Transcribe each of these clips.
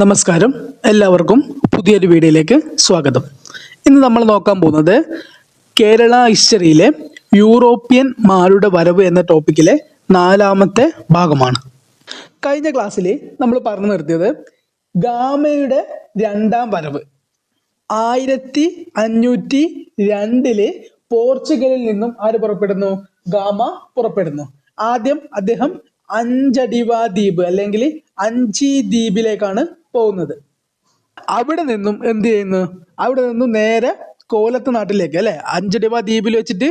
നമസ്കാരം, എല്ലാവർക്കും പുതിയൊരു വീഡിയോയിലേക്ക് സ്വാഗതം. ഇന്ന് നമ്മൾ നോക്കാൻ പോകുന്നത് കേരള ഹിസ്റ്ററിയിലെ യൂറോപ്യന്മാരുടെ വരവ് എന്ന ടോപ്പിക്കിലെ 4ാമത്തെ ഭാഗമാണ്. കഴിഞ്ഞ ക്ലാസ്സിൽ നമ്മൾ പറഞ്ഞു നിർത്തിയത് ഗാമയുടെ 2ാം വരവ് 1502 പോർച്ചുഗലിൽ നിന്നും ആര് പുറപ്പെടുന്നു? ഗാമ പുറപ്പെടുന്നു. ആദ്യം അദ്ദേഹം അഞ്ചഡിവ ദ്വീപ് അല്ലെങ്കിൽ അഞ്ചി ദ്വീപിലേക്കാണ് പോകുന്നത്. അവിടെ നിന്നും എന്ത് ചെയ്യുന്നു? അവിടെ നിന്നും നേരെ കോലത്ത് നാട്ടിലേക്ക്, അല്ലെ, അഞ്ചഡിവ ദ്വീപിൽ വെച്ചിട്ട്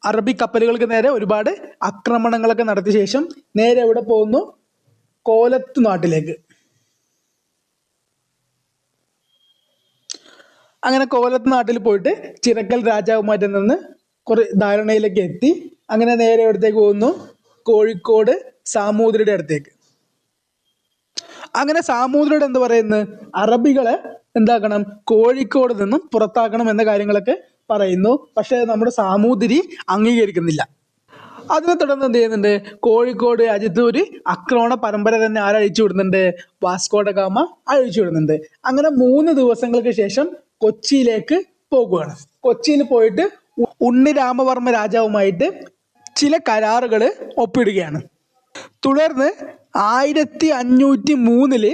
അറബി കപ്പലുകൾക്ക് നേരെ ഒരുപാട് ആക്രമണങ്ങളൊക്കെ നടത്തിയ ശേഷം നേരെ എവിടെ പോകുന്നു? കോലത്ത് നാട്ടിലേക്ക്. അങ്ങനെ കോലത്ത് നാട്ടിൽ പോയിട്ട് ചിറക്കൽ രാജാവുമായിട്ട് നിന്ന് കുറെ ധാരണയിലേക്ക് എത്തി. അങ്ങനെ നേരെ എവിടത്തേക്ക് പോകുന്നു? കോഴിക്കോട് സാമൂതിരിയുടെ അടുത്തേക്ക്. അങ്ങനെ സാമൂതിരിയുടെ എന്ത് പറയുന്നു? അറബികളെ എന്താക്കണം? കോഴിക്കോട് നിന്നും പുറത്താക്കണം എന്ന കാര്യങ്ങളൊക്കെ പറയുന്നു. പക്ഷെ നമ്മുടെ സാമൂതിരി അംഗീകരിക്കുന്നില്ല. അതിനെ തുടർന്ന് എന്ത് ചെയ്യുന്നുണ്ട്? കോഴിക്കോട് രാജ്യത്ത് ഒരു ആക്രമണ പരമ്പര തന്നെ ആരഴിച്ചു വിടുന്നുണ്ട്? വാസ്കോ ഡ ഗാമ അഴിച്ചു വിടുന്നുണ്ട്. അങ്ങനെ 3 ദിവസങ്ങൾക്ക് ശേഷം കൊച്ചിയിലേക്ക് പോകുകയാണ്. കൊച്ചിയിൽ പോയിട്ട് ഉണ്ണി രാമവർമ്മ രാജാവുമായിട്ട് ചില കരാറുകൾ ഒപ്പിടുകയാണ്. തുടർന്ന് 1503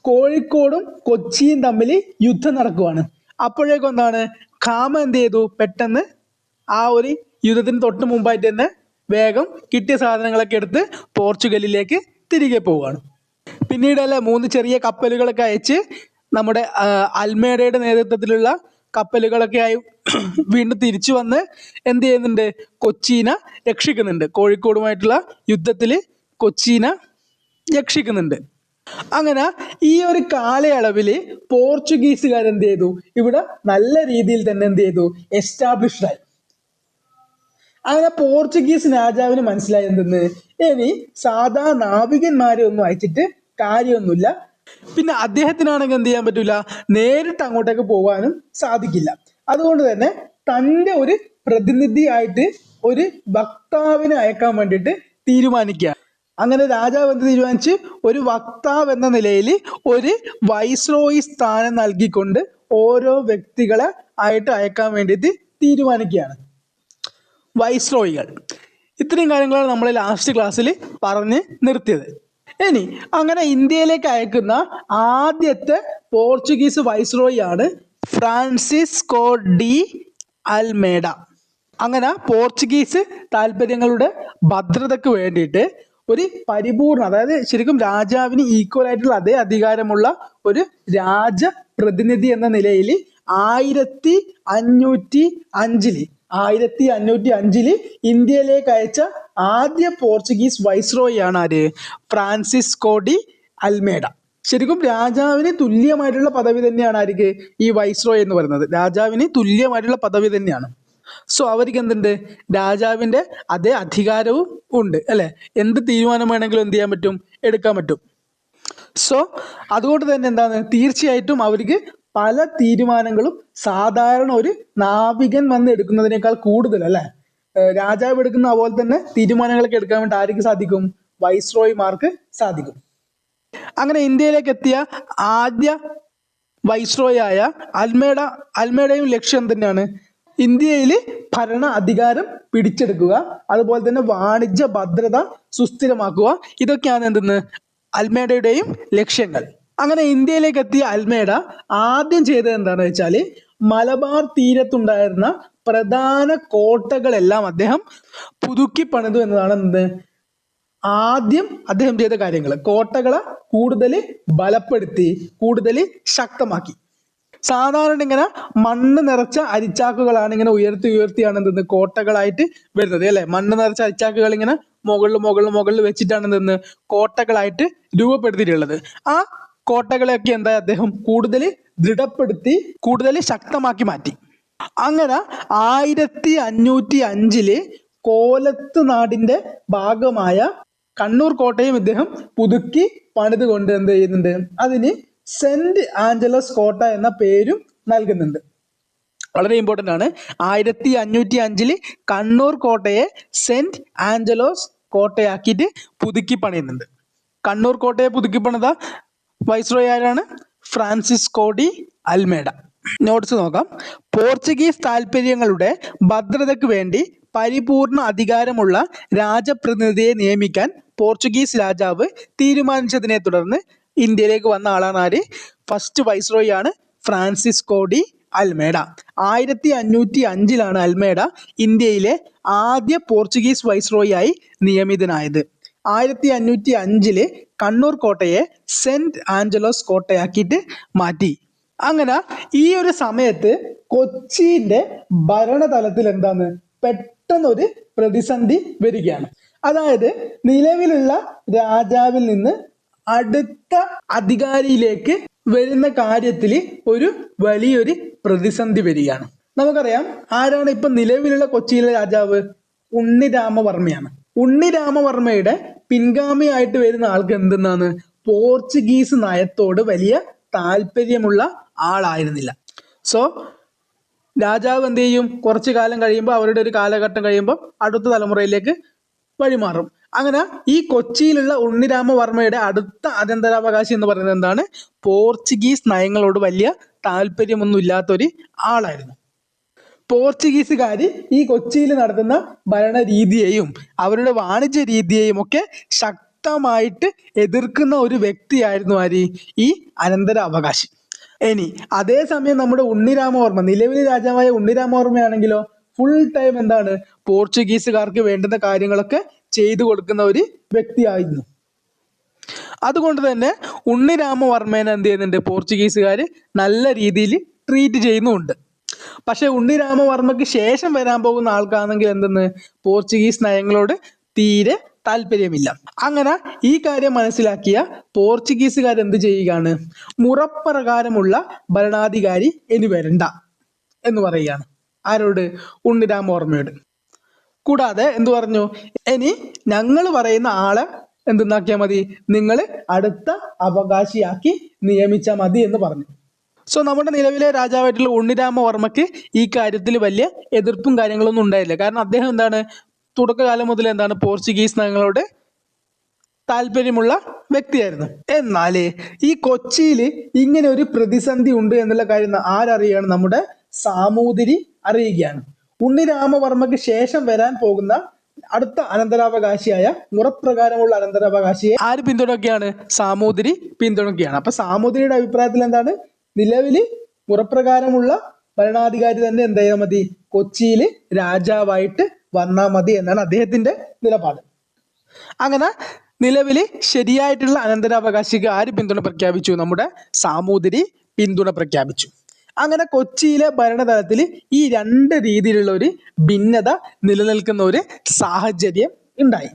കോഴിക്കോടും കൊച്ചിയും തമ്മിൽ യുദ്ധം നടക്കുവാണ്. അപ്പോഴേക്കും എന്താണ്? ഖാമ എന്ത് ചെയ്തു? പെട്ടെന്ന് ആ ഒരു യുദ്ധത്തിന് തൊട്ട് മുമ്പായിട്ട് തന്നെ വേഗം കിട്ടിയ സാധനങ്ങളൊക്കെ എടുത്ത് പോർച്ചുഗലിലേക്ക് തിരികെ പോവുകയാണ്. പിന്നീടല്ലേ 3 ചെറിയ കപ്പലുകളൊക്കെ അയച്ച് നമ്മുടെ അൽമേഡയുടെ നേതൃത്വത്തിലുള്ള കപ്പലുകളൊക്കെ ആയി വീണ്ടും തിരിച്ചു വന്ന് എന്ത് ചെയ്യുന്നുണ്ട്? കൊച്ചീനെ രക്ഷിക്കുന്നുണ്ട്. കോഴിക്കോടുമായിട്ടുള്ള യുദ്ധത്തിൽ കൊച്ചീനെ രക്ഷിക്കുന്നുണ്ട്. അങ്ങനെ ഈ ഒരു കാലയളവിൽ പോർച്ചുഗീസുകാർ എന്ത് ചെയ്തു? ഇവിടെ നല്ല രീതിയിൽ തന്നെ എന്ത് ചെയ്തു? എസ്റ്റാബ്ലിഷ്ഡ് ആയി. അങ്ങനെ പോർച്ചുഗീസ് രാജാവിന് മനസ്സിലായി എന്തെന്ന്? ഇനി സാധാ നാവികന്മാരെ ഒന്നും അയച്ചിട്ട് കാര്യമൊന്നുമില്ല. പിന്നെ അദ്ദേഹത്തിനാണെങ്കിൽ എന്ത് ചെയ്യാൻ പറ്റൂല? നേരിട്ട് അങ്ങോട്ടേക്ക് പോകാനും സാധിക്കില്ല. അതുകൊണ്ട് തന്നെ തൻ്റെ ഒരു പ്രതിനിധിയായിട്ട് ഒരു വക്താവിനെ അയക്കാൻ വേണ്ടിയിട്ട് തീരുമാനിക്കുക. അങ്ങനെ രാജാവ് എന്ത് തീരുമാനിച്ച്? ഒരു വക്താവ് എന്ന നിലയിൽ ഒരു വൈസ്രോയി സ്ഥാനം നൽകിക്കൊണ്ട് ഓരോ വ്യക്തികളെ ആയിട്ട് അയക്കാൻ വേണ്ടിയിട്ട് തീരുമാനിക്കുകയാണ്. വൈസ്രോയികൾ. ഇത്രയും കാര്യങ്ങളാണ് നമ്മൾ ലാസ്റ്റ് ക്ലാസ്സിൽ പറഞ്ഞ് നിർത്തിയത്. ഇനി അങ്ങനെ ഇന്ത്യയിലേക്ക് അയക്കുന്ന ആദ്യത്തെ പോർച്ചുഗീസ് വൈസ്രോയി ആണ് ഫ്രാൻസിസ്കോ ഡി അൽമേഡ. അങ്ങനെ പോർച്ചുഗീസ് താല്പര്യങ്ങളുടെ ഭദ്രതയ്ക്ക് വേണ്ടിയിട്ട് ഒരു പരിപൂർണ, അതായത് ശരിക്കും രാജാവിന് ഈക്വൽ ആയിട്ടുള്ള അതേ അധികാരമുള്ള ഒരു രാജപ്രതിനിധി എന്ന നിലയിൽ 1505 ഇന്ത്യയിലേക്ക് അയച്ച ആദ്യ പോർച്ചുഗീസ് വൈസ്രോയി ആണ് ആര്? Francisco de Almeida. ശരിക്കും രാജാവിന് തുല്യമായിട്ടുള്ള പദവി തന്നെയാണ് ആർക്ക്? ഈ വൈസ്രോയി എന്ന് പറയുന്നത് രാജാവിന് തുല്യമായിട്ടുള്ള പദവി തന്നെയാണ്. സോ അവർക്ക് എന്തുണ്ട്? രാജാവിൻ്റെ അതേ അധികാരവും ഉണ്ട്, അല്ലെ? എന്ത് തീരുമാനം വേണമെങ്കിലും എന്ത് ചെയ്യാൻ പറ്റും? എടുക്കാൻ പറ്റും. സോ അതുകൊണ്ട് തന്നെ എന്താണ്? തീർച്ചയായിട്ടും അവർക്ക് പല തീരുമാനങ്ങളും സാധാരണ ഒരു നാവികൻ വന്ന് എടുക്കുന്നതിനേക്കാൾ കൂടുതൽ, അല്ലെ, രാജാവ് എടുക്കുന്ന അതുപോലെ തന്നെ തീരുമാനങ്ങളൊക്കെ എടുക്കാൻ വേണ്ടി ആർക്ക് സാധിക്കും? വൈസ്രോയിമാർക്ക് സാധിക്കും. അങ്ങനെ ഇന്ത്യയിലേക്ക് എത്തിയ ആദ്യ വൈസ്രോയി ആയ അൽമേഡയും ലക്ഷ്യം തന്നെയാണ് ഇന്ത്യയിൽ ഭരണ അധികാരം പിടിച്ചെടുക്കുക, അതുപോലെ തന്നെ വാണിജ്യ ഭദ്രത സുസ്ഥിരമാക്കുക. ഇതൊക്കെയാണ് എന്തെന്ന്? അൽമേഡയുടെയും ലക്ഷ്യങ്ങൾ. അങ്ങനെ ഇന്ത്യയിലേക്ക് എത്തിയ അൽമേഡ ആദ്യം ചെയ്തത് എന്താണെന്ന് വെച്ചാൽ മലബാർ തീരത്തുണ്ടായിരുന്ന പ്രധാന കോട്ടകളെല്ലാം അദ്ദേഹം പുതുക്കി പണിതു എന്നതാണ് എന്ത്? ആദ്യം അദ്ദേഹം ചെയ്ത കാര്യങ്ങൾ. കോട്ടകളെ കൂടുതൽ ബലപ്പെടുത്തി, കൂടുതൽ ശക്തമാക്കി. സാധാരണ ഇങ്ങനെ മണ്ണ് നിറച്ച അരിച്ചാക്കുകളാണ് ഇങ്ങനെ ഉയർത്തിയാണ് എന്തെന്ന്? കോട്ടകളായിട്ട് വരുന്നത്, അല്ലെ? മണ്ണ് നിറച്ച അരിച്ചാക്കുകൾ ഇങ്ങനെ മുകളിൽ വെച്ചിട്ടാണ് എന്തെന്ന്? കോട്ടകളായിട്ട് രൂപപ്പെടുത്തിയിട്ടുള്ളത്. ആ കോട്ടകളെയൊക്കെ എന്താ? അദ്ദേഹം കൂടുതൽ ദൃഢപ്പെടുത്തി, കൂടുതൽ ശക്തമാക്കി മാറ്റി. അങ്ങനെ 1505 കോലത്ത് നാടിന്റെ ഭാഗമായ കണ്ണൂർ കോട്ടയും ഇദ്ദേഹം പുതുക്കി പണിതുകൊണ്ട് എന്ത് ചെയ്യുന്നുണ്ട്? അതിന് സെന്റ് ആഞ്ചലസ് കോട്ട എന്ന പേരും നൽകുന്നുണ്ട്. വളരെ ഇമ്പോർട്ടൻ്റ് ആണ്. 1505 കണ്ണൂർ കോട്ടയെ സെന്റ് ആഞ്ചലോസ് കോട്ടയാക്കിയിട്ട് പുതുക്കി പണിയുന്നുണ്ട്. കണ്ണൂർ കോട്ടയെ പുതുക്കി പണിത വൈസ്രോയി ആരാണ്? Francisco de Almeida. നോട്ട്സ് നോക്കാം. പോർച്ചുഗീസ് താൽപര്യങ്ങളുടെ ഭദ്രതയ്ക്ക് വേണ്ടി പരിപൂർണ അധികാരമുള്ള രാജപ്രതിനിധിയെ നിയമിക്കാൻ പോർച്ചുഗീസ് രാജാവ് തീരുമാനിച്ചതിനെ തുടർന്ന് ഇന്ത്യയിലേക്ക് വന്ന ആളാണ് ആര്? ഫസ്റ്റ് വൈസ്രോയി ആണ് ഫ്രാൻസിസ്കോ ഡി അൽമേഡ. 1505 അൽമേഡ ഇന്ത്യയിലെ ആദ്യ പോർച്ചുഗീസ് വൈസ്രോയി ആയി നിയമിതനായത്. 1505 കണ്ണൂർ കോട്ടയെ സെന്റ് ആഞ്ചലോസ് കോട്ടയാക്കിയിട്ട് മാറ്റി. അങ്ങനെ ഈ ഒരു സമയത്ത് കൊച്ചിന്റെ ഭരണതലത്തിൽ എന്താണ് പെട്ടെന്നൊരു പ്രതിസന്ധി വരികയാണ്. അതായത് നിലവിലുള്ള രാജാവിൽ നിന്ന് അടുത്ത അധികാരിയിലേക്ക് വരുന്ന കാര്യത്തിൽ ഒരു വലിയൊരു പ്രതിസന്ധി വരികയാണ്. നമുക്കറിയാം ആരാണ് ഇപ്പൊ നിലവിലുള്ള കൊച്ചിയിലെ രാജാവ്? ഉണ്ണിരാമവർമ്മയാണ്. ഉണ്ണിരാമവർമ്മയുടെ പിൻഗാമിയായിട്ട് വരുന്ന ആൾക്ക് എന്തെന്നാണ്? പോർച്ചുഗീസ് നയത്തോട് വലിയ താല്പര്യമുള്ള ആളായിരുന്നില്ല. സോ രാജാവ് എന്ത് ചെയ്യും? കുറച്ചു കാലം കഴിയുമ്പോൾ, അവരുടെ ഒരു കാലഘട്ടം കഴിയുമ്പോൾ അടുത്ത തലമുറയിലേക്ക് വഴിമാറും. അങ്ങനെ ഈ കൊച്ചിയിലുള്ള ഉണ്ണിരാമവർമ്മയുടെ അടുത്ത അനന്തരാവകാശി എന്ന് പറയുന്നത് എന്താണ്? പോർച്ചുഗീസ് നയങ്ങളോട് വലിയ താല്പര്യമൊന്നും ഇല്ലാത്തൊരു ആളായിരുന്നു. പോർച്ചുഗീസുകാർ ഈ കൊച്ചിയിൽ നടത്തുന്ന ഭരണരീതിയെയും അവരുടെ വാണിജ്യ രീതിയെയും ഒക്കെ ശക്തമായിട്ട് എതിർക്കുന്ന ഒരു വ്യക്തിയായിരുന്നു ആര്? ഈ അനന്തരാവകാശി. ഇനി അതേസമയം നമ്മുടെ ഉണ്ണിരാമവർമ്മ, നിലവിലെ രാജാവായ ഉണ്ണിരാമവർമ്മയാണെങ്കിലോ ഫുൾ ടൈം എന്താണ്? പോർച്ചുഗീസുകാർക്ക് വേണ്ടുന്ന കാര്യങ്ങളൊക്കെ ചെയ്തു കൊടുക്കുന്ന ഒരു വ്യക്തിയായിരുന്നു. അതുകൊണ്ട് തന്നെ ഉണ്ണിരാമവർമ്മേനെ എന്ത് ചെയ്യുന്നുണ്ട്? പോർച്ചുഗീസുകാർ നല്ല രീതിയിൽ ട്രീറ്റ് ചെയ്യുന്നുമുണ്ട്. പക്ഷെ ഉണ്ണിരാമവർമ്മക്ക് ശേഷം വരാൻ പോകുന്ന ആൾക്കാണെങ്കിൽ എന്തെന്ന്? പോർച്ചുഗീസ് നയങ്ങളോട് തീരെ താല്പര്യമില്ല. അങ്ങനെ ഈ കാര്യം മനസ്സിലാക്കിയ പോർച്ചുഗീസുകാർ എന്ത് ചെയ്യുകയാണ്? മുറപ്രകാരമുള്ള ഭരണാധികാരി ഇനി വരണ്ട എന്ന് പറയുകയാണ്. ആരോട്? ഉണ്ണിരാമവർമ്മയോട്. കൂടാതെ എന്തു പറഞ്ഞു? ഇനി ഞങ്ങൾ പറയുന്ന ആളെ എന്തെന്നാക്കിയാൽ മതി? നിങ്ങൾ അടുത്ത അവകാശിയാക്കി നിയമിച്ചാൽ മതി എന്ന് പറഞ്ഞു. സോ നമ്മുടെ നിലവിലെ രാജാവായിട്ടുള്ള ഉണ്ണിരാമവർമ്മക്ക് ഈ കാര്യത്തിൽ വലിയ എതിർപ്പും കാര്യങ്ങളൊന്നും ഉണ്ടായില്ല. കാരണം അദ്ദേഹം എന്താണ്? തുടക്കകാലം മുതൽ എന്താണ്? പോർച്ചുഗീസ് നയങ്ങളോട് താല്പര്യമുള്ള വ്യക്തിയായിരുന്നു. എന്നാൽ ഈ കൊച്ചിയിൽ ഇങ്ങനെ ഒരു പ്രതിസന്ധി ഉണ്ട് എന്നുള്ള കാര്യം ആരറിയാണ്? നമ്മുടെ സാമൂതിരി അറിയുകയാണ്. ഉണ്ണിരാമവർമ്മക്ക് ശേഷം വരാൻ പോകുന്ന അടുത്ത അനന്തരാവകാശിയായ മുറപ്രകാരമുള്ള അനന്തരാവകാശിയെ ആര് പിന്തുണയ്ക്കുകയാണ്? സാമൂതിരി പിന്തുണയ്ക്കുകയാണ്. അപ്പൊ സാമൂതിരിയുടെ അഭിപ്രായത്തിൽ എന്താണ്? നിലവില് മുറപ്രകാരമുള്ള ഭരണാധികാരി തന്നെ എന്ത് ചെയ്താൽ മതി? കൊച്ചിയിൽ രാജാവായിട്ട് വന്നാൽ മതി എന്നാണ് അദ്ദേഹത്തിന്റെ നിലപാട്. അങ്ങനെ നിലവില് ശരിയായിട്ടുള്ള അനന്തരാവകാശിക്ക് ആര് പിന്തുണ പ്രഖ്യാപിച്ചു? നമ്മുടെ സാമൂതിരി പിന്തുണ പ്രഖ്യാപിച്ചു. അങ്ങനെ കൊച്ചിയിലെ ഭരണതലത്തിൽ ഈ രണ്ട് രീതിയിലുള്ള ഒരു ഭിന്നത നിലനിൽക്കുന്ന ഒരു സാഹചര്യം ഉണ്ടായി.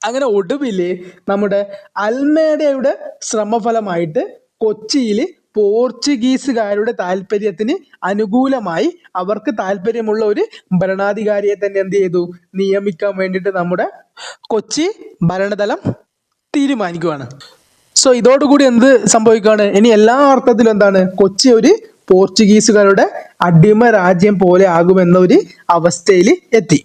അങ്ങനെ ഒടുവില് നമ്മുടെ അൽമേഡയുടെ ശ്രമഫലമായിട്ട് കൊച്ചിയിൽ പോർച്ചുഗീസുകാരുടെ താല്പര്യത്തിന് അനുകൂലമായി അവർക്ക് താല്പര്യമുള്ള ഒരു ഭരണാധികാരിയെ തന്നെ എന്ത് ചെയ്തു? നിയമിക്കാൻ വേണ്ടിയിട്ട് നമ്മുടെ കൊച്ചി ഭരണതലം തീരുമാനിക്കുകയാണ്. സോ ഇതോടുകൂടി എന്ത് സംഭവിക്കുകയാണ്? ഇനി എല്ലാ അർത്ഥത്തിലും എന്താണ്? കൊച്ചി ഒരു പോർച്ചുഗീസുകാരുടെ അടിമ രാജ്യം പോലെ ആകുമെന്ന ഒരു അവസ്ഥയിൽ എത്തി.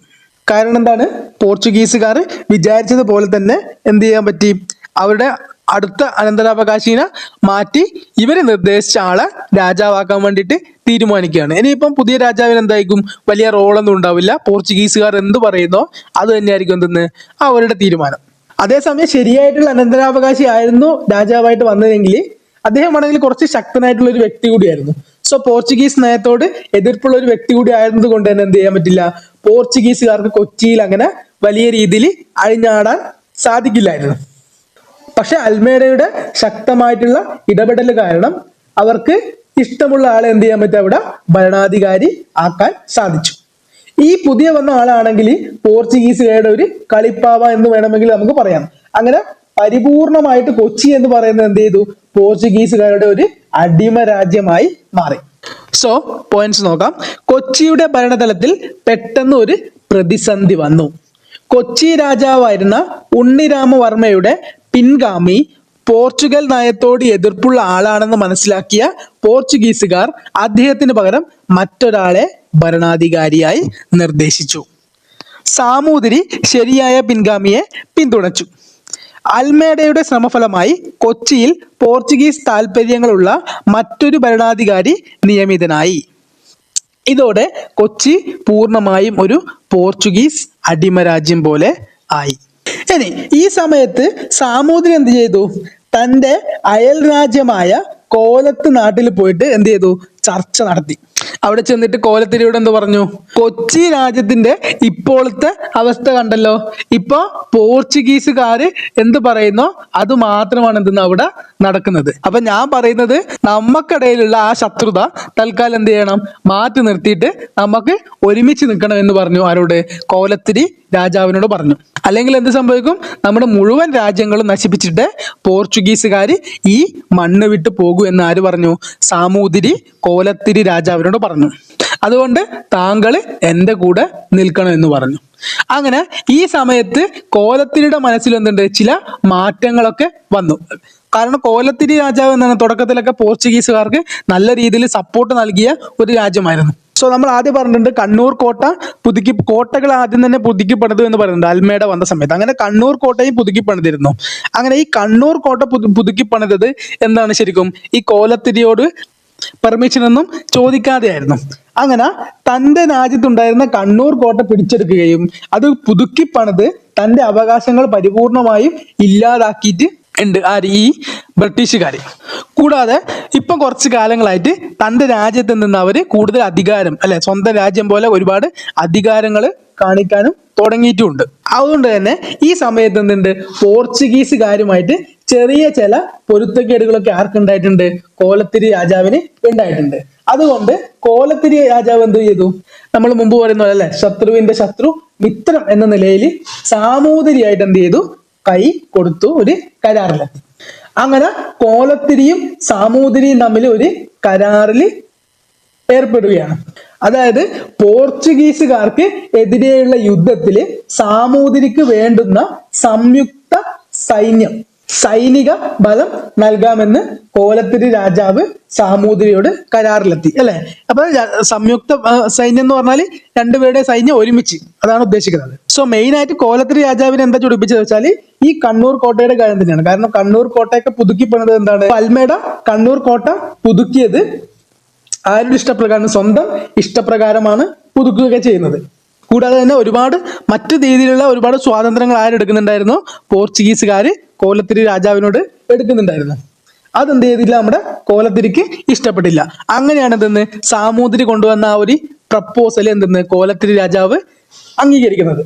കാരണം എന്താണ്? പോർച്ചുഗീസുകാർ വിചാരിച്ചതുപോലെ തന്നെ എന്ത് ചെയ്യാൻ പറ്റി? അവരുടെ അടുത്ത അനന്തരാവകാശിനെ മാറ്റി ഇവര് നിർദ്ദേശിച്ച ആളെ രാജാവാക്കാൻ വേണ്ടിയിട്ട് തീരുമാനിക്കുകയാണ്. ഇനിയിപ്പം പുതിയ രാജാവിന് എന്തായിരിക്കും? വലിയ റോളൊന്നും ഉണ്ടാവില്ല. പോർച്ചുഗീസുകാർ എന്ത് പറയുന്നോ അത് തന്നെയായിരിക്കും എന്തെന്ന് അവരുടെ തീരുമാനം. അതേസമയം ശരിയായിട്ടുള്ള അനന്തരാവകാശി ആയിരുന്നു രാജാവായിട്ട് വന്നതെങ്കിൽ അദ്ദേഹമാണെങ്കിൽ കുറച്ച് ശക്തനായിട്ടുള്ള ഒരു വ്യക്തി കൂടിയായിരുന്നു. സോ പോർച്ചുഗീസ് നയത്തോട് എതിർപ്പുള്ള ഒരു വ്യക്തി കൂടി ആയിരുന്നത് കൊണ്ട് തന്നെ എന്ത് ചെയ്യാൻ പറ്റില്ല? പോർച്ചുഗീസുകാർക്ക് കൊച്ചിയിൽ അങ്ങനെ വലിയ രീതിയിൽ അഴിഞ്ഞാടാൻ സാധിക്കില്ലായിരുന്നു. പക്ഷെ അൽമേഡയുടെ ശക്തമായിട്ടുള്ള ഇടപെടൽ കാരണം അവർക്ക് ഇഷ്ടമുള്ള ആളെ എന്ത് ചെയ്യാൻ പറ്റും? അവിടെ ഭരണാധികാരി ആക്കാൻ സാധിച്ചു. ഈ പുതിയ വന്ന ആളാണെങ്കിൽ പോർച്ചുഗീസുകാരുടെ ഒരു കളിപ്പാവ എന്ന് വേണമെങ്കിൽ നമുക്ക് പറയാം. അങ്ങനെ പരിപൂർണമായിട്ട് കൊച്ചി എന്ന് പറയുന്നത് എന്ത് ചെയ്തു? പോർച്ചുഗീസുകാരുടെ ഒരു അടിമ രാജ്യമായി മാറി. സോ പോയിന്റ്സ് നോക്കാം. കൊച്ചിയുടെ ഭരണതലത്തിൽ പെട്ടെന്ന് ഒരു പ്രതിസന്ധി വന്നു. കൊച്ചി രാജാവായിരുന്ന ഉണ്ണിരാമവർമ്മയുടെ പിൻഗാമി പോർച്ചുഗൽ നയത്തോട് എതിർപ്പുള്ള ആളാണെന്ന് മനസ്സിലാക്കിയ പോർച്ചുഗീസുകാർ അദ്ദേഹത്തിന് പകരം മറ്റൊരാളെ ഭരണാധികാരിയായി നിർദ്ദേശിച്ചു. സാമൂതിരി ശരിയായ പിൻഗാമിയെ പിന്തുണച്ചു. അൽമേഡയുടെ ശ്രമഫലമായി കൊച്ചിയിൽ പോർച്ചുഗീസ് താൽപര്യങ്ങളുള്ള മറ്റൊരു ഭരണാധികാരി നിയമിതനായി. ഇതോടെ കൊച്ചി പൂർണ്ണമായും ഒരു പോർച്ചുഗീസ് അടിമരാജ്യം പോലെ ആയി. ഇനി ഈ സമയത്ത് സാമൂതിരി എന്ത് ചെയ്തു? തൻ്റെ അയൽ രാജ്യമായ കോലത്ത് നാട്ടിൽ പോയിട്ട് എന്ത് ചെയ്തു? ചർച്ച നടത്തി. അവിടെ ചെന്നിട്ട് കോലത്തിരിയോട് എന്ത് പറഞ്ഞു? കൊച്ചി രാജ്യത്തിന്റെ ഇപ്പോഴത്തെ അവസ്ഥ കണ്ടല്ലോ, ഇപ്പൊ പോർച്ചുഗീസുകാര് എന്ത് പറയുന്നോ അത് മാത്രമാണ് എന്തെന്ന് അവിടെ നടക്കുന്നത്. അപ്പൊ ഞാൻ പറയുന്നത്, നമുക്കിടയിലുള്ള ആ ശത്രുത തൽക്കാലം എന്ത് ചെയ്യണം? മാറ്റി നിർത്തിയിട്ട് നമുക്ക് ഒരുമിച്ച് നിൽക്കണം എന്ന് പറഞ്ഞു. ആരോട്? കോലത്തിരി രാജാവിനോട് പറഞ്ഞു. അല്ലെങ്കിൽ എന്ത് സംഭവിക്കും? നമ്മുടെ മുഴുവൻ രാജ്യങ്ങളും നശിപ്പിച്ചിട്ട് പോർച്ചുഗീസുകാര് ഈ മണ്ണ് വിട്ട് പോകൂ എന്ന് ആര് പറഞ്ഞു? സാമൂതിരി കോലത്തിരി രാജാവിനോട് പറഞ്ഞു. അതുകൊണ്ട് താങ്കൾ എൻ്റെ കൂടെ നിൽക്കണം എന്ന് പറഞ്ഞു. അങ്ങനെ ഈ സമയത്ത് കോലത്തിരിയുടെ മനസ്സിൽ എന്തുണ്ട്? ചില മാറ്റങ്ങളൊക്കെ വന്നു. കാരണം കോലത്തിരി രാജാവ് എന്നാണ് തുടക്കത്തിലൊക്കെ പോർച്ചുഗീസുകാർക്ക് നല്ല രീതിയിൽ സപ്പോർട്ട് നൽകിയ ഒരു രാജ്യമായിരുന്നു. സോ നമ്മൾ ആദ്യം പറഞ്ഞിട്ടുണ്ട് കണ്ണൂർ കോട്ട കോട്ടകൾ ആദ്യം തന്നെ പുതുക്കി പണിതു എന്ന് പറയുന്നുണ്ട് അൽമേഡ വന്ന സമയത്ത്. അങ്ങനെ കണ്ണൂർ കോട്ടയും പുതുക്കി പണിതിരുന്നു. അങ്ങനെ ഈ കണ്ണൂർ കോട്ട പുതുക്കി പണിതത് എന്താണ്? ശരിക്കും ഈ കോലത്തിരിയോട് പെർമിഷൻ ഒന്നും ചോദിക്കാതെയായിരുന്നു. അങ്ങനെ തൻ്റെ രാജ്യത്തുണ്ടായിരുന്ന കണ്ണൂർ കോട്ട പിടിച്ചെടുക്കുകയും അത് പുതുക്കി പണിത് തൻ്റെ അവകാശങ്ങൾ പരിപൂർണമായും ഇല്ലാതാക്കിയിട്ട് ഉണ്ട് ആര്? ഈ ബ്രിട്ടീഷുകാർ. കൂടാതെ ഇപ്പം കുറച്ച് കാലങ്ങളായിട്ട് തൻ്റെ രാജ്യത്ത് നിന്ന് അവർ കൂടുതൽ അധികാരം, അല്ലെ, സ്വന്തം രാജ്യം പോലെ ഒരുപാട് അധികാരങ്ങൾ കാണിക്കാനും തുടങ്ങിയിട്ടുമുണ്ട്. അതുകൊണ്ട് തന്നെ ഈ സമയത്ത് എന്തുണ്ട്? പോർച്ചുഗീസുകാരുമായിട്ട് ചെറിയ ചില പൊരുത്തക്കേടുകളൊക്കെ ആർക്കുണ്ടായിട്ടുണ്ട്? കോലത്തിരി രാജാവിന് ഉണ്ടായിട്ടുണ്ട്. അതുകൊണ്ട് കോലത്തിരി രാജാവ് എന്ത് ചെയ്തു? നമ്മൾ മുമ്പ് പറയുന്ന പോലെ, അല്ലെ, ശത്രുവിന്റെ ശത്രു മിത്രം എന്ന നിലയിൽ സാമൂതിരിയായിട്ട് എന്ത് ചെയ്തു? കൈ കൊടുത്തു, ഒരു കരാറിലെത്തി. അങ്ങനെ കോലത്തിരിയും സാമൂതിരിയും തമ്മിൽ ഒരു കരാറിൽ ഏർപ്പെടുകയാണ്. അതായത് പോർച്ചുഗീസുകാർക്ക് എതിരെയുള്ള യുദ്ധത്തിൽ സാമൂതിരിക്ക് വേണ്ടുന്ന സംയുക്ത സൈനിക ബലം നൽകാമെന്ന് കോലത്തിരി രാജാവ് സാമൂതിരിയോട് കരാറിലെത്തി, അല്ലെ. അപ്പൊ സംയുക്ത സൈന്യം എന്ന് പറഞ്ഞാൽ രണ്ടുപേരുടെ സൈന്യം ഒരുമിച്ച്, അതാണ് ഉദ്ദേശിക്കുന്നത്. സോ മെയിൻ ആയിട്ട് കോലത്തിരി രാജാവിനെ എന്താ ചൊടിപ്പിച്ചത് വെച്ചാൽ ഈ കണ്ണൂർ കോട്ടയുടെ കാര്യം തന്നെയാണ്. കാരണം കണ്ണൂർ കോട്ടയൊക്കെ പുതുക്കി പണിത് എന്താണ്? അൽമേഡ കണ്ണൂർ കോട്ട പുതുക്കിയത് ആരുടെ ഇഷ്ടപ്രകാരം? സ്വന്തം ഇഷ്ടപ്രകാരമാണ് പുതുക്കുകയൊക്കെ ചെയ്യുന്നത്. കൂടാതെ തന്നെ ഒരുപാട് മറ്റു രീതിയിലുള്ള ഒരുപാട് സ്വാതന്ത്ര്യങ്ങൾ ആരെടുക്കുന്നുണ്ടായിരുന്നു? പോർച്ചുഗീസുകാർ കോലത്തിരി രാജാവിനോട് എടുക്കുന്നുണ്ടായിരുന്നു. അതെന്ത് ചെയ്തില്ല? നമ്മുടെ കോലത്തിരിക്ക് ഇഷ്ടപ്പെട്ടില്ല. അങ്ങനെയാണ് എന്തെന്ന് സാമൂതിരി കൊണ്ടുവന്ന ആ ഒരു പ്രപ്പോസൽ എന്തെന്ന് കോലത്തിരി രാജാവ് അംഗീകരിക്കുന്നത്.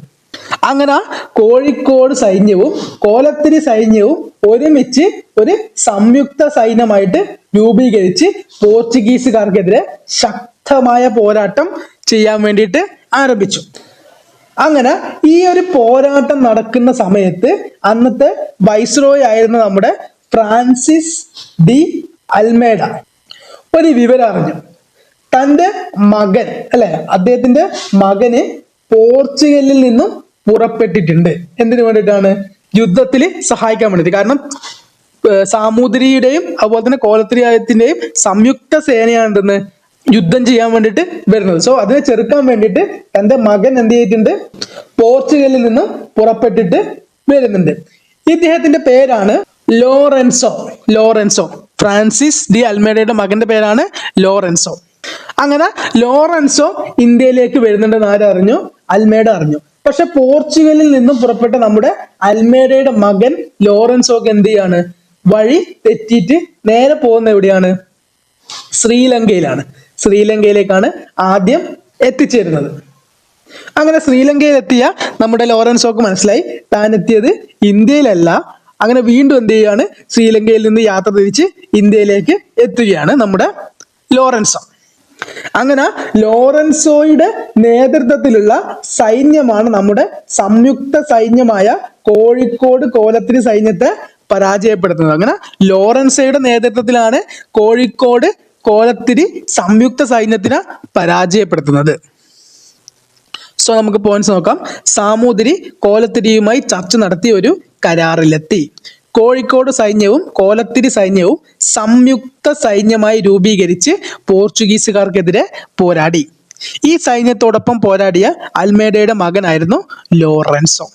അങ്ങനെ കോഴിക്കോട് സൈന്യവും കോലത്തിരി സൈന്യവും ഒരുമിച്ച് ഒരു സംയുക്ത സൈന്യമായിട്ട് രൂപീകരിച്ച് പോർച്ചുഗീസുകാർക്കെതിരെ ശക്തമായ പോരാട്ടം ചെയ്യാൻ വേണ്ടിയിട്ട് ആരംഭിച്ചു. അങ്ങനെ ഈ ഒരു പോരാട്ടം നടക്കുന്ന സമയത്ത് അന്നത്തെ വൈസ്രോയ് ആയിരുന്ന നമ്മുടെ ഫ്രാൻസിസ് ഡി അൽമേഡ ഒരു വിവരം അറിഞ്ഞു. തൻ്റെ മകൻ, അല്ലെ, അദ്ദേഹത്തിന്റെ മകന് പോർച്ചുഗലിൽ നിന്നും പുറപ്പെട്ടിട്ടുണ്ട്. എന്തിനു വേണ്ടിയിട്ടാണ്? യുദ്ധത്തിൽ സഹായിക്കാൻ വേണ്ടിയിട്ട്. കാരണം സാമൂതിരിയുടെയും അതുപോലെ തന്നെ കോലത്തിരിയത്തിന്റെയും സംയുക്ത സേനയാണെന്ന് യുദ്ധം ചെയ്യാൻ വേണ്ടിയിട്ട് വരുന്നത്. സോ അതിനെ ചെറുക്കാൻ വേണ്ടിയിട്ട് തന്റെ മകൻ എന്ത് ചെയ്തിട്ടുണ്ട്? പോർച്ചുഗലിൽ നിന്നും പുറപ്പെട്ടിട്ട് വരുന്നുണ്ട്. ഇദ്ദേഹത്തിന്റെ പേരാണ് ലോറൻസോ. ഫ്രാൻസിസ് ഡി അൽമേഡയുടെ മകന്റെ പേരാണ് ലോറൻസോ. അങ്ങനെ ലോറൻസോ ഇന്ത്യയിലേക്ക് വരുന്നുണ്ടെന്ന് ആരറിഞ്ഞു? അൽമേഡ അറിഞ്ഞു. പക്ഷെ പോർച്ചുഗലിൽ നിന്നും പുറപ്പെട്ട നമ്മുടെ അൽമേഡയുടെ മകൻ ലോറൻസോക്ക് എന്ത് ചെയ്യാണ്? വഴി തെറ്റിയിട്ട് നേരെ പോകുന്ന എവിടെയാണ്? ശ്രീലങ്കയിലാണ്. ശ്രീലങ്കയിലേക്കാണ് ആദ്യം എത്തിച്ചേരുന്നത്. അങ്ങനെ ശ്രീലങ്കയിൽ എത്തിയ നമ്മുടെ ലോറൻസോക്ക് മനസ്സിലായി താൻ എത്തിയത് ഇന്ത്യയിലല്ല. അങ്ങനെ വീണ്ടും എന്ത് ചെയ്യാണ്? ശ്രീലങ്കയിൽ നിന്ന് യാത്ര തിരിച്ച് ഇന്ത്യയിലേക്ക് എത്തുകയാണ് നമ്മുടെ ലോറൻസോ. അങ്ങനെ ലോറൻസോയുടെ നേതൃത്വത്തിലുള്ള സൈന്യമാണ് നമ്മുടെ സംയുക്ത സൈന്യമായ കോഴിക്കോട് കോലത്തിരി സൈന്യത്തെ പരാജയപ്പെടുത്തുന്നത്. അങ്ങനെ ലോറൻസോയുടെ നേതൃത്വത്തിലാണ് കോഴിക്കോട് കോലത്തിരി സംയുക്ത സൈന്യത്തിനെ പരാജയപ്പെടുത്തുന്നത്. സോ നമുക്ക് പോയിന്റ്സ് നോക്കാം. സാമൂതിരി കോലത്തിരിയുമായി ചർച്ച നടത്തി ഒരു കരാറിലെത്തി. കോഴിക്കോട് സൈന്യവും കോലത്തിരി സൈന്യവും സംയുക്ത സൈന്യമായി രൂപീകരിച്ച് പോർച്ചുഗീസുകാർക്കെതിരെ പോരാടി. ഈ സൈന്യത്തോടൊപ്പം പോരാടിയ അൽമേഡയുടെ മകനായിരുന്നു ലോറൻസോ.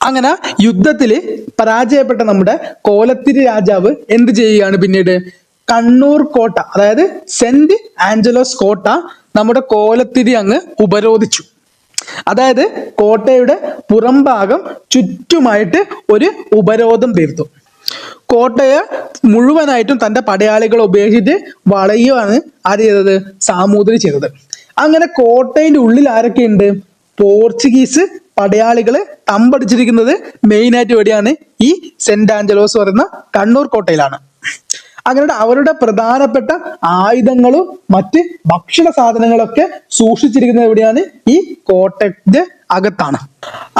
അങ്ങനെ യുദ്ധത്തില് പരാജയപ്പെട്ട നമ്മുടെ കോലത്തിരി രാജാവ് എന്ത് ചെയ്യുകയാണ് പിന്നീട്? കണ്ണൂർ കോട്ട, അതായത് സെന്റ് ആഞ്ചലോസ് കോട്ട നമ്മുടെ കോലത്തിരി അങ്ങ് ഉപരോധിച്ചു. അതായത് കോട്ടയുടെ പുറംഭാഗം ചുറ്റുമായിട്ട് ഒരു ഉപരോധം തീർത്തു. കോട്ടയെ മുഴുവനായിട്ടും തന്റെ പടയാളികളെ ഉപയോഗിച്ചിട്ട് വളയുകയാണ് ആര് ചെയ്തത്? സാമൂതിരി ചെയ്തത്. അങ്ങനെ കോട്ടയുടെ ഉള്ളിൽ ആരൊക്കെയുണ്ട്? പോർച്ചുഗീസ് പടയാളികള് തമ്പടിച്ചിരിക്കുന്നത് മെയിനായിട്ട് എവിടെയാണ്? ഈ സെന്റ് ആഞ്ചലോസ് പറയുന്ന കണ്ണൂർ കോട്ടയിലാണ്. അങ്ങനെ അവരുടെ പ്രധാനപ്പെട്ട ആയുധങ്ങളും മറ്റ് ഭക്ഷണ സാധനങ്ങളൊക്കെ സൂക്ഷിച്ചിരിക്കുന്നത് എവിടെയാണ്? ഈ കോട്ടയുടെ അകത്താണ്.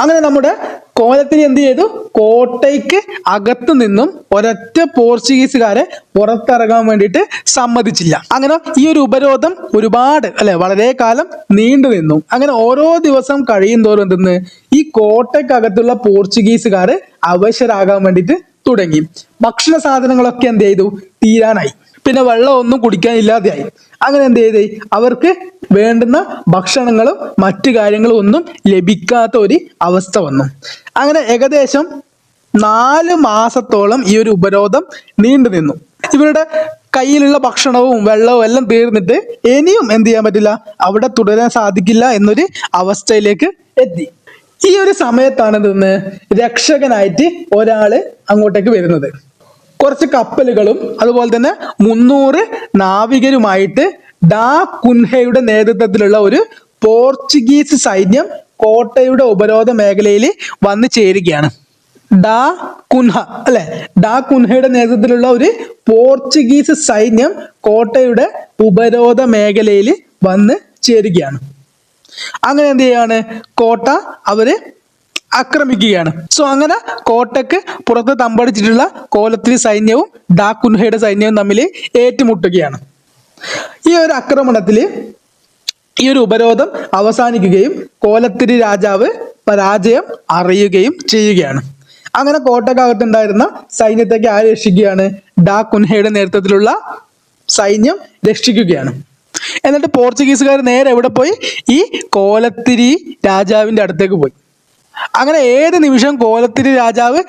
അങ്ങനെ നമ്മുടെ കോലത്തിരി എന്ത് ചെയ്തു? കോട്ടയ്ക്ക് അകത്തു നിന്നും ഒരൊറ്റ പോർച്ചുഗീസുകാരെ പുറത്തിറങ്ങാൻ വേണ്ടിയിട്ട് സമ്മതിച്ചില്ല. അങ്ങനെ ഈ ഒരു ഉപരോധം ഒരുപാട് വളരെ കാലം നീണ്ടു നിന്നു. അങ്ങനെ ഓരോ ദിവസം കഴിയും തോറും എന്തെന്ന് ഈ കോട്ടയ്ക്കകത്തുള്ള പോർച്ചുഗീസുകാര് അവശരാകാൻ വേണ്ടിയിട്ട് തുടങ്ങി. ഭക്ഷണ സാധനങ്ങളൊക്കെ എന്ത് ചെയ്തു? തീരാനായി. പിന്നെ വെള്ളം ഒന്നും കുടിക്കാനില്ലാതെയായി. അങ്ങനെ എന്ത് ചെയ്ത് അവർക്ക് വേണ്ടുന്ന ഭക്ഷണങ്ങളും മറ്റു കാര്യങ്ങളും ഒന്നും ലഭിക്കാത്ത ഒരു അവസ്ഥ വന്നു. അങ്ങനെ ഏകദേശം 4 മാസത്തോളം ഈ ഒരു ഉപരോധം നീണ്ടു നിന്നു. ഇവരുടെ കയ്യിലുള്ള ഭക്ഷണവും വെള്ളവും എല്ലാം തീർന്നിട്ട് ഇനിയും എന്ത് ചെയ്യാൻ പറ്റില്ല, അവിടെ തുടരാൻ സാധിക്കില്ല എന്നൊരു അവസ്ഥയിലേക്ക് എത്തി. ഈ ഒരു സമയത്താണ് നിന്ന് രക്ഷകനായിട്ട് ഒരാള് അങ്ങോട്ടേക്ക് വരുന്നത്. കുറച്ച് കപ്പലുകളും അതുപോലെ തന്നെ 300 നാവികരുമായിട്ട് ഡാ കുൻഹയുടെ നേതൃത്വത്തിലുള്ള ഒരു പോർച്ചുഗീസ് സൈന്യം കോട്ടയുടെ ഉപരോധ മേഖലയിൽ വന്ന് ചേരുകയാണ്. ഡാ കുൻഹ ഡാ കുൻഹയുടെ നേതൃത്വത്തിലുള്ള ഒരു പോർച്ചുഗീസ് സൈന്യം കോട്ടയുടെ ഉപരോധ മേഖലയിൽ വന്ന് ചേരുകയാണ്. അങ്ങനെ എന്ത് ചെയ്യാണ്? കോട്ട അവര് ആക്രമിക്കുകയാണ്. സോ അങ്ങനെ കോട്ടയ്ക്ക് പുറത്ത് തമ്പടിച്ചിട്ടുള്ള കോലത്തിരി സൈന്യവും ഡാ കുൻഹയുടെ സൈന്യവും തമ്മിൽ ഏറ്റുമുട്ടുകയാണ്. ഈ ഒരു ആക്രമണത്തിൽ ഈ ഒരു ഉപരോധം അവസാനിക്കുകയും കോലത്തിരി രാജാവ് പരാജയം അറിയുകയും ചെയ്യുകയാണ്. അങ്ങനെ കോട്ടക്കകത്തുണ്ടായിരുന്ന സൈന്യത്തേക്ക് ആര് രക്ഷിക്കുകയാണ്? ഡാ കുൻഹയുടെ നേതൃത്വത്തിലുള്ള സൈന്യം രക്ഷിക്കുകയാണ്. എന്നിട്ട് പോർച്ചുഗീസുകാർ നേരെ എവിടെ പോയി? ഈ കോലത്തിരി രാജാവിന്റെ അടുത്തേക്ക് പോയി. അങ്ങനെ ഏത് നിമിഷം കോലത്തിരി രാജാവ്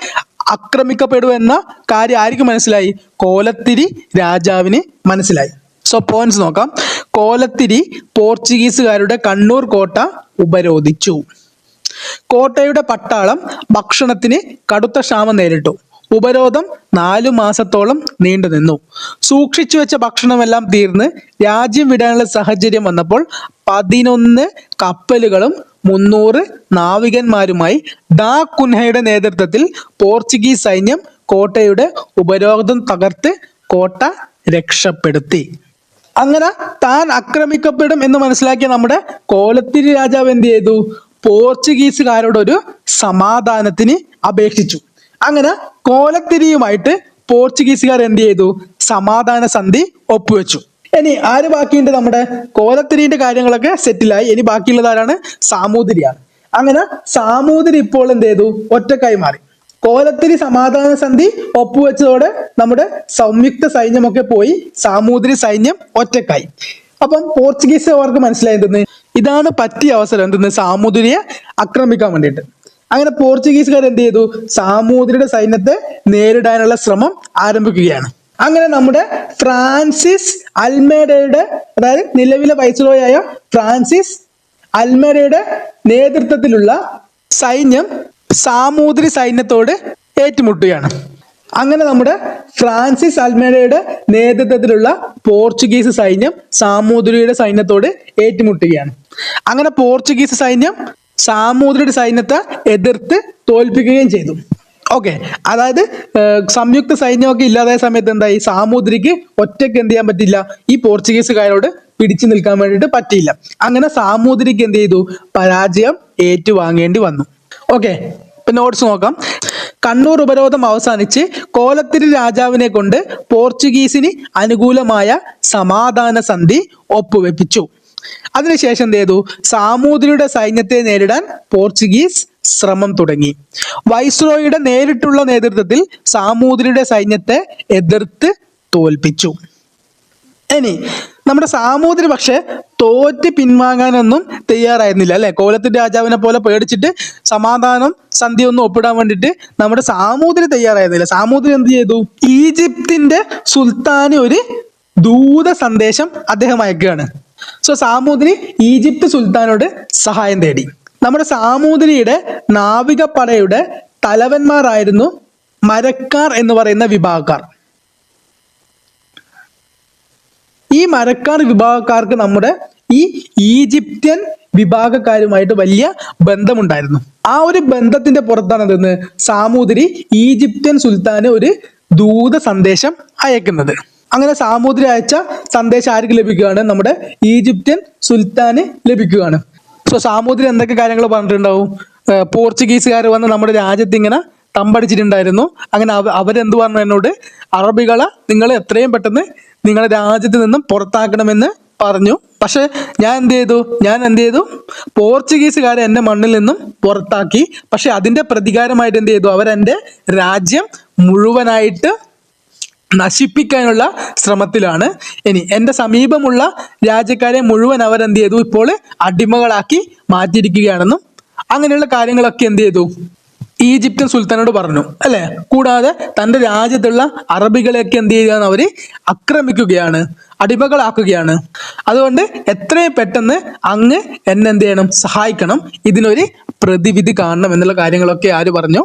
ആക്രമിക്കപ്പെടുമെന്ന കാര്യം ആർക്ക് മനസ്സിലായി? കോലത്തിരി രാജാവിന് മനസ്സിലായി. സോ പോയിന്റ്സ് നോക്കാം. കോലത്തിരി പോർച്ചുഗീസുകാരുടെ കണ്ണൂർ കോട്ട ഉപരോധിച്ചു. കോട്ടയുടെ പട്ടാളം ഭക്ഷണത്തിന് കടുത്ത ക്ഷാമം നേരിട്ടു. ഉപരോധം 4 മാസത്തോളം നീണ്ടുനിന്നു. സൂക്ഷിച്ചു വെച്ച ഭക്ഷണമെല്ലാം തീർന്ന് രാജ്യം വിടാനുള്ള സാഹചര്യം വന്നപ്പോൾ 11 കപ്പലുകളും 300 നാവികന്മാരുമായി ഡാ കുൻഹയുടെ നേതൃത്വത്തിൽ പോർച്ചുഗീസ് സൈന്യം കോട്ടയുടെ ഉപരോധം തകർത്ത് കോട്ട രക്ഷപ്പെടുത്തി. അങ്ങനെ താൻ ആക്രമിക്കപ്പെടും എന്ന് മനസ്സിലാക്കിയ നമ്മുടെ കോലത്തിരി രാജാവ് എന്ത് ചെയ്തു? പോർച്ചുഗീസുകാരോടൊരു സമാധാനത്തിന് അപേക്ഷിച്ചു. അങ്ങനെ കോലത്തിരിയുമായിട്ട് പോർച്ചുഗീസുകാർ എന്ത് ചെയ്തു? സമാധാന സന്ധി ഒപ്പുവെച്ചു. ഇനി ആര് ബാക്കിയുണ്ട്? നമ്മുടെ കോലത്തിരിന്റെ കാര്യങ്ങളൊക്കെ സെറ്റിലായി. ഇനി ബാക്കിയുള്ളത് ആരാണ്? സാമൂതിരിയാണ്. അങ്ങനെ സാമൂതിരി ഇപ്പോൾ എന്ത് ചെയ്തു? ഒറ്റക്കായി മാറി. കോലത്തിരി സമാധാന സന്ധി ഒപ്പുവെച്ചതോടെ നമ്മുടെ സംയുക്ത സൈന്യമൊക്കെ പോയി സാമൂതിരി സൈന്യം ഒറ്റക്കായി. അപ്പം പോർച്ചുഗീസുകാർക്ക് മനസ്സിലായി ഇതാണ് പറ്റിയ അവസരം സാമൂതിരിയെ ആക്രമിക്കാൻ വേണ്ടിയിട്ട്. അങ്ങനെ പോർച്ചുഗീസുകാർ എന്ത് ചെയ്തു? സാമൂതിരിയുടെ സൈന്യത്തെ നേരിടാനുള്ള ശ്രമം ആരംഭിക്കുകയാണ്. അങ്ങനെ നമ്മുടെ ഫ്രാൻസിസ് അൽമേഡയുടെ, അതായത് നിലവിലെ വൈസ്രോയി ആയ ഫ്രാൻസിസ് അൽമേഡയുടെ നേതൃത്വത്തിലുള്ള സൈന്യം സാമൂതിരി സൈന്യത്തോട് ഏറ്റുമുട്ടുകയാണ്. അങ്ങനെ നമ്മുടെ ഫ്രാൻസിസ് അൽമേഡയുടെ നേതൃത്വത്തിലുള്ള പോർച്ചുഗീസ് സൈന്യം സാമൂതിരിയുടെ സൈന്യത്തോട് ഏറ്റുമുട്ടുകയാണ്. അങ്ങനെ പോർച്ചുഗീസ് സൈന്യം സാമൂതിരിയുടെ സൈന്യത്തെ എതിർത്ത് തോൽപ്പിക്കുകയും ചെയ്തു. ഓക്കെ, അതായത് സംയുക്ത സൈന്യമൊക്കെ ഇല്ലാതായ സമയത്ത് എന്തായി? സാമൂതിരിക്ക് ഒറ്റയ്ക്ക് എന്ത് ചെയ്യാൻ പറ്റില്ല, ഈ പോർച്ചുഗീസുകാരോട് പിടിച്ചു നിൽക്കാൻ വേണ്ടിയിട്ട് പറ്റിയില്ല. അങ്ങനെ സാമൂതിരിക്ക് എന്ത് ചെയ്തു? പരാജയം ഏറ്റുവാങ്ങേണ്ടി വന്നു. ഓക്കെ, ഇപ്പൊ നോട്ട്സ് നോക്കാം. കണ്ണൂർ ഉപരോധം അവസാനിച്ച് കോലത്തിരി രാജാവിനെ കൊണ്ട് പോർച്ചുഗീസിന് അനുകൂലമായ സമാധാന സന്ധി ഒപ്പുവെപ്പിച്ചു. അതിനുശേഷം എന്ത് ചെയ്തു? സാമൂതിരിയുടെ സൈന്യത്തെ നേരിടാൻ പോർച്ചുഗീസ് ശ്രമം തുടങ്ങി. വൈസ്രോയിയുടെ നേരിട്ടുള്ള നേതൃത്വത്തിൽ സാമൂതിരിയുടെ സൈന്യത്തെ എതിർത്ത് തോൽപ്പിച്ചു. ഇനി നമ്മുടെ സാമൂതിരി പക്ഷെ തോറ്റ് പിൻവാങ്ങാനൊന്നും തയ്യാറായിരുന്നില്ല അല്ലെ. കോലത്തിന്റെ രാജാവിനെ പോലെ പേടിച്ചിട്ട് സമാധാനം സന്ധി ഒന്നും ഒപ്പിടാൻ വേണ്ടിയിട്ട് നമ്മുടെ സാമൂതിരി തയ്യാറായിരുന്നില്ല. സാമൂതിരി എന്ത് ചെയ്തു? ഈജിപ്തിന്റെ സുൽത്താന് ഒരു ദൂത സന്ദേശം അദ്ദേഹം അയക്കുകയാണ്. സോ സാമൂതിരി ഈജിപ്ത് സുൽത്താനോട് സഹായം തേടി. നമ്മുടെ സാമൂതിരിയുടെ നാവികപ്പടയുടെ തലവന്മാരായിരുന്നു മരക്കാർ എന്ന് പറയുന്ന വിഭാഗക്കാർ. ഈ മരക്കാർ വിഭാഗക്കാർക്ക് നമ്മുടെ ഈ ഈജിപ്ഷ്യൻ വിഭാഗക്കാരുമായിട്ട് വലിയ ബന്ധമുണ്ടായിരുന്നു. ആ ഒരു ബന്ധത്തിന്റെ പുറത്താണ് എന്തെന്ന് സാമൂതിരി ഈജിപ്ഷ്യൻ സുൽത്താന് ഒരു ദൂത സന്ദേശം അയക്കുന്നത്. അങ്ങനെ സാമൂതിരി അയച്ച സന്ദേശം ആർക്ക് ലഭിക്കുകയാണ്? നമ്മുടെ ഈജിപ്ഷ്യൻ സുൽത്താന് ലഭിക്കുകയാണ്. സോ സാമൂതിരി എന്തൊക്കെ കാര്യങ്ങൾ പറഞ്ഞിട്ടുണ്ടാവും? പോർച്ചുഗീസുകാർ വന്ന് നമ്മുടെ രാജ്യത്ത് ഇങ്ങനെ തമ്പടിച്ചിട്ടുണ്ടായിരുന്നു. അങ്ങനെ അവരെന്ത് പറഞ്ഞു എന്നോട്? അറബികളെ നിങ്ങൾ എത്രയും പെട്ടെന്ന് നിങ്ങളുടെ രാജ്യത്ത് നിന്നും പുറത്താക്കണമെന്ന് പറഞ്ഞു. പക്ഷെ ഞാൻ എന്ത് ചെയ്തു? പോർച്ചുഗീസുകാരെ എൻ്റെ മണ്ണിൽ നിന്നും പുറത്താക്കി. പക്ഷെ അതിന്റെ പ്രതികാരമായിട്ട് എന്ത് ചെയ്തു? അവരെൻ്റെ രാജ്യം മുഴുവനായിട്ട് നശിപ്പിക്കാനുള്ള ശ്രമത്തിലാണ്. ഇനി എൻ്റെ സമീപമുള്ള രാജ്യക്കാരെ മുഴുവൻ അവരെന്ത് ചെയ്തു? ഇപ്പോൾ അടിമകളാക്കി മാറ്റിയിരിക്കുകയാണെന്നും അങ്ങനെയുള്ള കാര്യങ്ങളൊക്കെ എന്ത് ചെയ്തു? ഈജിപ്ഷ്യൻ സുൽത്താനോട് പറഞ്ഞു അല്ലെ. കൂടാതെ തൻ്റെ രാജ്യത്തുള്ള അറബികളെയൊക്കെ എന്ത് ചെയ്യുകയാണ്? അവര് ആക്രമിക്കുകയാണ്, അടിമകളാക്കുകയാണ്. അതുകൊണ്ട് എത്രയും പെട്ടെന്ന് അങ്ങ് എന്നെ എന്ത് ചെയ്യണം? സഹായിക്കണം. ഇതിനൊരു പ്രതിവിധി കാണണം എന്നുള്ള കാര്യങ്ങളൊക്കെ ആര് പറഞ്ഞു?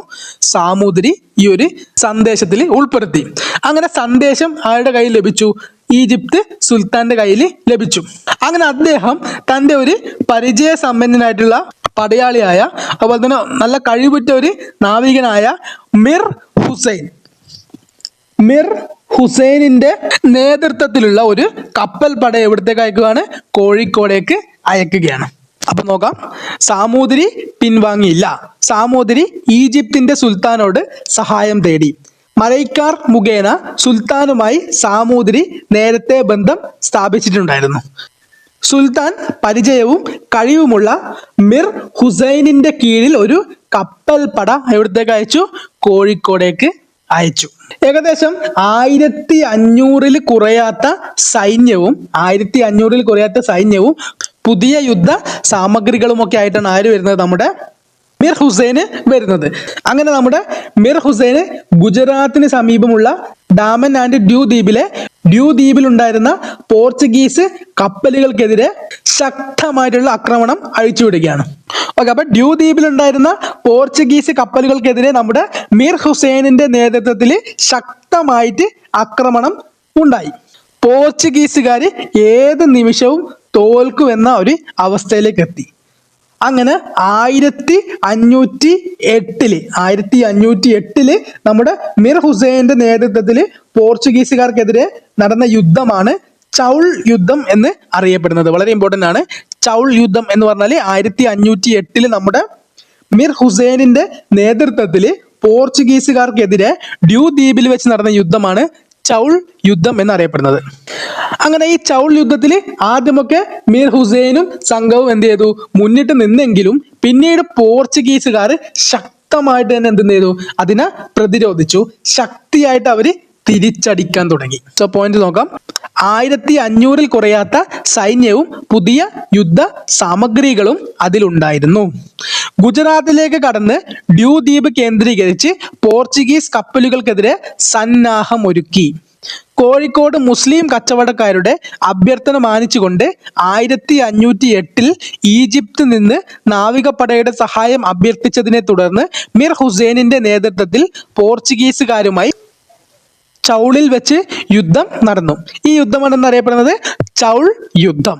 സാമൂതിരി ഈ ഒരു സന്ദേശത്തിൽ ഉൾപ്പെടുത്തി. അങ്ങനെ സന്ദേശം ആരുടെ കയ്യിൽ ലഭിച്ചു? ഈജിപ്ത് സുൽത്താന്റെ കയ്യിൽ ലഭിച്ചു. അങ്ങനെ അദ്ദേഹം തൻ്റെ ഒരു പരിചയസമ്പന്നനായിട്ടുള്ള പടയാളിയായ അതുപോലെ തന്നെ നല്ല കഴിവുറ്റ ഒരു നാവികനായ മിർ ഹുസൈനിന്റെ നേതൃത്വത്തിലുള്ള ഒരു കപ്പൽ പട എവിടത്തേക്ക് അയക്കുകയാണ്? കോഴിക്കോടേക്ക് അയക്കുകയാണ്. അപ്പൊ നോക്കാം, സാമൂതിരി പിൻവാങ്ങിയില്ല. സാമൂതിരി ഈജിപ്തിന്റെ സുൽത്താനോട് സഹായം തേടി. മലൈക്കാർ മുഖേന സുൽത്താനുമായി സാമൂതിരി നേരത്തെ ബന്ധം സ്ഥാപിച്ചിട്ടുണ്ടായിരുന്നു. സുൽത്താൻ പരിചയവും കഴിവുമുള്ള മിർ ഹുസൈനിന്റെ കീഴിൽ ഒരു കപ്പൽ പട എവിടത്തേക്ക് അയച്ചു? കോഴിക്കോടേക്ക് അയച്ചു. ഏകദേശം 1500 കുറയാത്ത സൈന്യവും പുതിയ യുദ്ധ സാമഗ്രികളും ഒക്കെ ആയിട്ടാണ് ആര് വരുന്നത്? നമ്മുടെ മിർ ഹുസൈന് വരുന്നത്. അങ്ങനെ നമ്മുടെ മിർ ഹുസൈന് ഗുജറാത്തിന് സമീപമുള്ള ഡാമൻ ആൻഡ് ഡ്യൂ ദ്വീപിലുണ്ടായിരുന്ന പോർച്ചുഗീസ് കപ്പലുകൾക്കെതിരെ ശക്തമായിട്ടുള്ള ആക്രമണം അഴിച്ചുവിടുകയാണ്. ഓക്കെ, അപ്പൊ ഡ്യൂ ദ്വീപിലുണ്ടായിരുന്ന പോർച്ചുഗീസ് കപ്പലുകൾക്കെതിരെ നമ്മുടെ മിർ ഹുസൈനിന്റെ നേതൃത്വത്തിൽ ശക്തമായിട്ട് ആക്രമണം ഉണ്ടായി. പോർച്ചുഗീസുകാര് ഏത് നിമിഷവും തോൽക്കുമെന്ന ഒരു അവസ്ഥയിലേക്ക് എത്തി. അങ്ങനെ 1508 നമ്മുടെ മിർ ഹുസൈന്റെ നേതൃത്വത്തിൽ പോർച്ചുഗീസുകാർക്കെതിരെ നടന്ന യുദ്ധമാണ് ചൗൾ യുദ്ധം എന്ന് അറിയപ്പെടുന്നത്. വളരെ ഇമ്പോർട്ടന്റ് ആണ്. ചൗൾ യുദ്ധം എന്ന് പറഞ്ഞാൽ 1508 നമ്മുടെ മിർ ഹുസൈനിന്റെ നേതൃത്വത്തിൽ പോർച്ചുഗീസുകാർക്കെതിരെ ഡ്യൂ ദ്വീപിൽ വെച്ച് നടന്ന യുദ്ധമാണ് ചൗൾ യുദ്ധം എന്നറിയപ്പെടുന്നത്. അങ്ങനെ ഈ ചൗൾ യുദ്ധത്തിൽ ആദ്യമൊക്കെ മിർ ഹുസൈനും സംഘവും എന്ത് ചെയ്തു? മുന്നിട്ട് നിന്നെങ്കിലും പിന്നീട് പോർച്ചുഗീസുകാർ ശക്തമായിട്ട് തന്നെ എന്ത് ചെയ്തു? അതിനെ പ്രതിരോധിച്ചു. ശക്തിയായിട്ട് അവര് തിരിച്ചടിക്കാൻ തുടങ്ങി. സോ പോയിന്റ് നോക്കാം. 1500 കുറയാത്ത സൈന്യവും പുതിയ യുദ്ധ സാമഗ്രികളും അതിലുണ്ടായിരുന്നു. ഗുജറാത്തിലേക്ക് കടന്ന് ഡ്യൂ ദ്വീപ് കേന്ദ്രീകരിച്ച് പോർച്ചുഗീസ് കപ്പലുകൾക്കെതിരെ സന്നാഹമൊരുക്കി. കോഴിക്കോട് മുസ്ലിം കച്ചവടക്കാരുടെ അഭ്യർത്ഥന മാനിച്ചുകൊണ്ട് 1508 ഈജിപ്തിൽ നിന്ന് നാവികപ്പടയുടെ സഹായം അഭ്യർത്ഥിച്ചതിനെ തുടർന്ന് മിർ ഹുസൈനിന്റെ നേതൃത്വത്തിൽ പോർച്ചുഗീസുകാരുമായി ചൗളിൽ വെച്ച് യുദ്ധം നടന്നു. ഈ യുദ്ധമാണ് എന്നറിയപ്പെടുന്നത് ചൗൾ യുദ്ധം.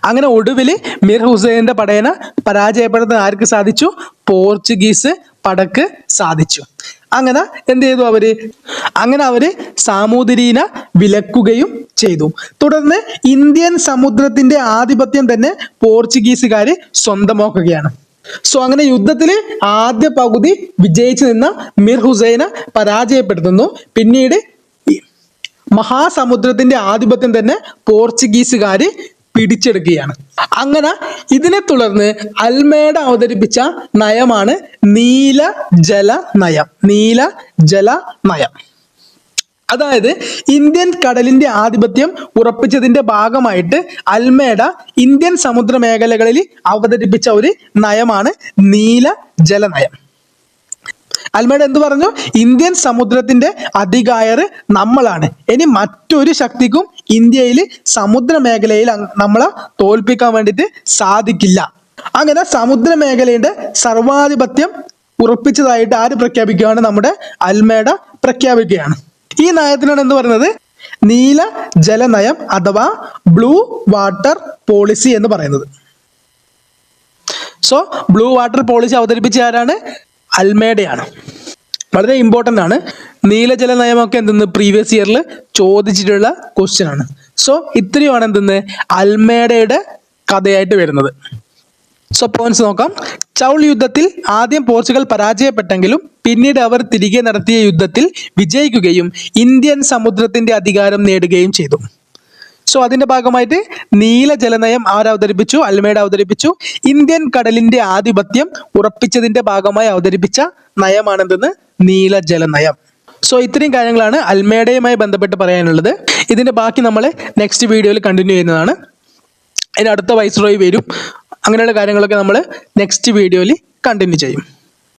അങ്ങനെ ഒടുവിൽ മിർ ഹുസൈനിന്റെ പടയനെ പരാജയപ്പെടുത്താൻ ആർക്ക് സാധിച്ചു? പോർച്ചുഗീസ് പടക്ക് സാധിച്ചു. അങ്ങനെ എന്ത് ചെയ്തു അവര് സാമൂതിരീനെ വിലക്കുകയും ചെയ്തു. തുടർന്ന് ഇന്ത്യൻ സമുദ്രത്തിന്റെ ആധിപത്യം തന്നെ പോർച്ചുഗീസുകാര് സ്വന്തമാക്കുകയാണ്. സോ അങ്ങനെ യുദ്ധത്തിൽ ആദ്യ പകുതി വിജയിച്ചു നിന്ന മിർ ഹുസൈനെ പരാജയപ്പെടുത്തുന്നു. പിന്നീട് മഹാസമുദ്രത്തിന്റെ ആധിപത്യം തന്നെ പോർച്ചുഗീസുകാര് പിടിച്ചെടുക്കുകയാണ്. അങ്ങനെ ഇതിനെ തുടർന്ന് അൽമേഡ അവതരിപ്പിച്ച നയമാണ് നീലജല നയം. അതായത് ഇന്ത്യൻ കടലിന്റെ ആധിപത്യം ഉറപ്പിച്ചതിന്റെ ഭാഗമായിട്ട് അൽമേഡ ഇന്ത്യൻ സമുദ്ര മേഖലകളിൽ അവതരിപ്പിച്ച ഒരു നയമാണ് നീല ജലനയം. അൽമേഡ എന്ത് പറഞ്ഞു? ഇന്ത്യൻ സമുദ്രത്തിന്റെ അധികായർ നമ്മളാണ്. ഇനി മറ്റൊരു ശക്തിക്കും ഇന്ത്യയിൽ സമുദ്ര മേഖലയിൽ നമ്മളെ തോൽപ്പിക്കാൻ വേണ്ടിയിട്ട് സാധിക്കില്ല. അങ്ങനെ സമുദ്ര മേഖലയുടെ സർവാധിപത്യം ഉറപ്പിച്ചതായിട്ട് ആര് പ്രഖ്യാപിക്കുകയാണ്? നമ്മുടെ അൽമേഡ പ്രഖ്യാപിക്കുകയാണ്. ഈ നയത്തിനാണ് എന്ത് പറയുന്നത്? നീല ജലനയം അഥവാ ബ്ലൂ വാട്ടർ പോളിസി എന്ന് പറയുന്നത്. സോ ബ്ലൂ വാട്ടർ പോളിസി അവതരിപ്പിച്ച ആരാണ്? അൽമേഡയാണ്. വളരെ ഇമ്പോർട്ടൻ്റ് ആണ്. നീലജല നയമൊക്കെ എന്തെന്ന് പ്രീവിയസ് ഇയറിൽ ചോദിച്ചിട്ടുള്ള ക്വസ്റ്റ്യൻ ആണ്. സോ ഇത്രയുമാണ് എന്തെന്ന് അൽമേഡയുടെ കഥയായിട്ട് വരുന്നത്. സോ പോയിന്റ്സ് നോക്കാം. ചൗൾ യുദ്ധത്തിൽ ആദ്യം പോർച്ചുഗൽ പരാജയപ്പെട്ടെങ്കിലും പിന്നീട് അവർ തിരികെ നടത്തിയ യുദ്ധത്തിൽ വിജയിക്കുകയും ഇന്ത്യൻ സമുദ്രത്തിന്റെ അധികാരം നേടുകയും ചെയ്തു. സോ അതിന്റെ ഭാഗമായിട്ട് നീല ജലനയം ആരവതരിപ്പിച്ചു? അൽമേഡ അവതരിപ്പിച്ചു. ഇന്ത്യൻ കടലിന്റെ ആധിപത്യം ഉറപ്പിച്ചതിന്റെ ഭാഗമായി അവതരിപ്പിച്ച നയമാണെന്തെന്ന് നീല ജലനയം. സോ ഇത്രയും കാര്യങ്ങളാണ് അൽമേഡയുമായി ബന്ധപ്പെട്ട് പറയാനുള്ളത്. ഇതിന്റെ ബാക്കി നമ്മൾ നെക്സ്റ്റ് വീഡിയോയിൽ കണ്ടിന്യൂ ചെയ്യുന്നതാണ്. അതിന് അടുത്ത വൈസ്രോയി വരും. അങ്ങനെയുള്ള കാര്യങ്ങളൊക്കെ നമ്മൾ നെക്സ്റ്റ് വീഡിയോയിൽ കണ്ടിന്യൂ ചെയ്യും.